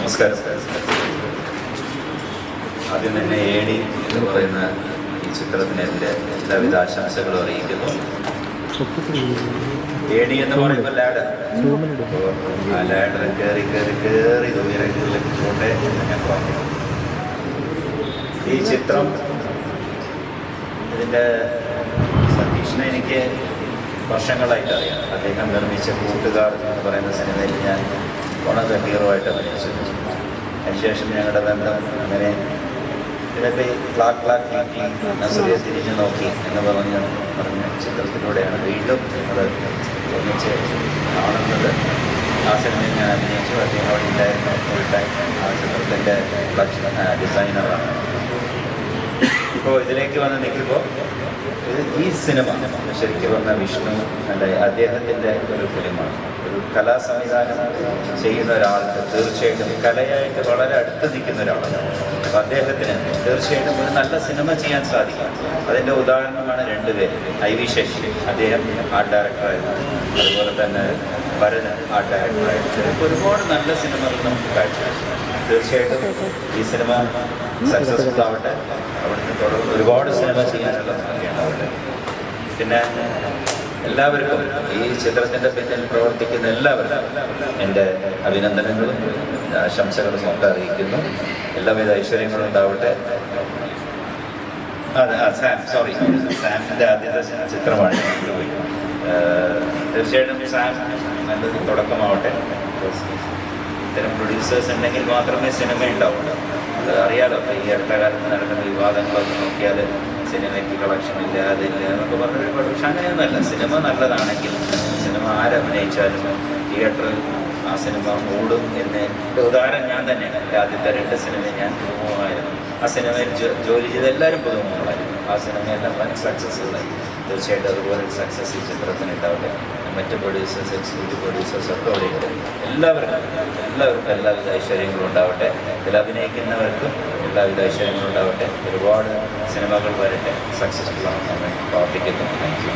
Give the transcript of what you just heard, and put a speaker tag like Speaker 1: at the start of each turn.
Speaker 1: നമസ്കാരം. ആദ്യം തന്നെ AD എന്ന് പറയുന്ന ഈ ചിത്രത്തിനെതിരെ എല്ലാവിധ ആശംസകളും അറിയിക്കുന്നു. AD എന്ന് പറയുമ്പോൾ ലാഡർ, ആ ലാഡർ കയറി ഉയരങ്ങളിലേക്കൂടെ ഞാൻ പറഞ്ഞു. ഈ ചിത്രം ഇതിൻ്റെ സതീഷിനെ എനിക്ക് വർഷങ്ങളായിട്ട് അറിയാം. അദ്ദേഹം നിർമ്മിച്ച കൂട്ടുകാർ എന്ന് പറയുന്ന സിനിമയിൽ ഞാൻ ഓണത്തെ ഹീറോ ആയിട്ട് അഭിനയിച്ചു. അതിനുശേഷം ഞങ്ങളുടെ ബന്ധം അങ്ങനെ ഇതിനൊക്കെ ക്ലാക്ക് നസറിയെ തിരിഞ്ഞു നോക്കി എന്ന് പറഞ്ഞ ചിത്രത്തിലൂടെയാണ് വീണ്ടും ഞങ്ങൾ ഒന്നിച്ച് കാണുന്നത്. ആ സിനിമയിൽ ഞാൻ അഭിനയിച്ചു. അദ്ദേഹം അവിടെ ഉണ്ടായിരുന്നു ഫുൾ ടൈം. ആ ചിത്രത്തിൻ്റെ ഡിസൈനറാണ്. ഇപ്പോൾ ഇതിലേക്ക് വന്ന് നിൽക്കുമ്പോൾ ഈ സിനിമ ശരിക്കും പറഞ്ഞാൽ വിഷ്ണു അദ്ദേഹത്തിൻ്റെ ഒരു ഫിലിമാണ്. ഒരു കലാ സംവിധാനം ചെയ്യുന്ന ഒരാൾക്ക് തീർച്ചയായിട്ടും കലയായിട്ട് വളരെ അടുത്ത് നിൽക്കുന്ന ഒരാളാണ്. അപ്പോൾ അദ്ദേഹത്തിന് തീർച്ചയായിട്ടും ഒരു നല്ല സിനിമ ചെയ്യാൻ സാധിക്കും. അതിൻ്റെ ഉദാഹരണമാണ് രണ്ടുപേര്. IV ശശി, അദ്ദേഹം ആർട്ട് ഡയറക്ടറായിരുന്നു. അതുപോലെ തന്നെ ഭരൻ ആർട്ട് ഡയറക്ടറായിരുന്നു. ഒരുപാട് നല്ല സിനിമകൾ നമുക്ക് കാഴ്ചവെച്ചു. തീർച്ചയായിട്ടും ഈ സിനിമ സക്സസ്ഫുൾ ആവട്ടെ. അവിടുന്ന് തുടർന്ന് ഒരുപാട് സിനിമ ചെയ്യാനുള്ള ഭാഗ്യമുണ്ടാവട്ടെ. പിന്നെ എല്ലാവർക്കും ഈ ചിത്രത്തിൻ്റെ പിന്നിൽ പ്രവർത്തിക്കുന്ന എല്ലാവർക്കും എൻ്റെ അഭിനന്ദനങ്ങളും ആശംസകളും ഒക്കെ അറിയിക്കുന്നു. എല്ലാവിധ ഐശ്വര്യങ്ങളും ഉണ്ടാവട്ടെ. സാമിൻ്റെ ആദ്യത്തെ ചിത്രമാണ്. തീർച്ചയായിട്ടും സാം നല്ലൊരു തുടക്കമാവട്ടെ. ഇത്തരം പ്രൊഡ്യൂസേഴ്സ് ഉണ്ടെങ്കിൽ മാത്രമേ സിനിമ ഉണ്ടാവുള്ളൂ. അത് അറിയാലോ. ഈ അടുത്ത കാലത്ത് നടക്കുന്ന വിവാദങ്ങളൊക്കെ നോക്കിയാൽ സിനിമയ്ക്ക് കളക്ഷൻ ഇല്ല, അതില്ല എന്നൊക്കെ പറഞ്ഞ ഒരുപാട്. പക്ഷെ അങ്ങനെയൊന്നുമല്ല. സിനിമ നല്ലതാണെങ്കിൽ സിനിമ ആരഭിനയിച്ചാലും തിയേറ്ററിൽ ആ സിനിമ ഓടും എന്ന് ഉദാഹരണം ഞാൻ തന്നെയാണ്. എൻ്റെ ആദ്യത്തെ 2 സിനിമയിൽ ഞാൻ പുതുമുഖമായിരുന്നു. ആ സിനിമയിൽ ജോലി ചെയ്ത എല്ലാവരും പുതുമുഖങ്ങളായിരുന്നു. ആ സിനിമയെല്ലാം വൻ സക്സസ്ഫുള്ളായി. തീർച്ചയായിട്ടും അതുപോലെ സക്സസ് ഈ ചിത്രത്തിന് ഉണ്ടാവട്ടെ. മറ്റ് പ്രൊഡ്യൂസേഴ്സ്, എക്സിക്യൂട്ടീവ് പ്രൊഡ്യൂസേഴ്സ് ഒക്കെ അവിടെയുണ്ട്. എല്ലാവർക്കും എല്ലാവിധ ഐശ്വര്യങ്ങളും ഉണ്ടാവട്ടെ. ഇതിൽ അഭിനയിക്കുന്നവർക്കും എല്ലാവിധ ഐശ്വര്യങ്ങളും ഉണ്ടാവട്ടെ. ഒരുപാട് സിനിമകൾ വരട്ടെ. സക്സസ്ഫുൾ ആണെന്ന് പ്രാർത്ഥിക്കുന്നു. Thank you.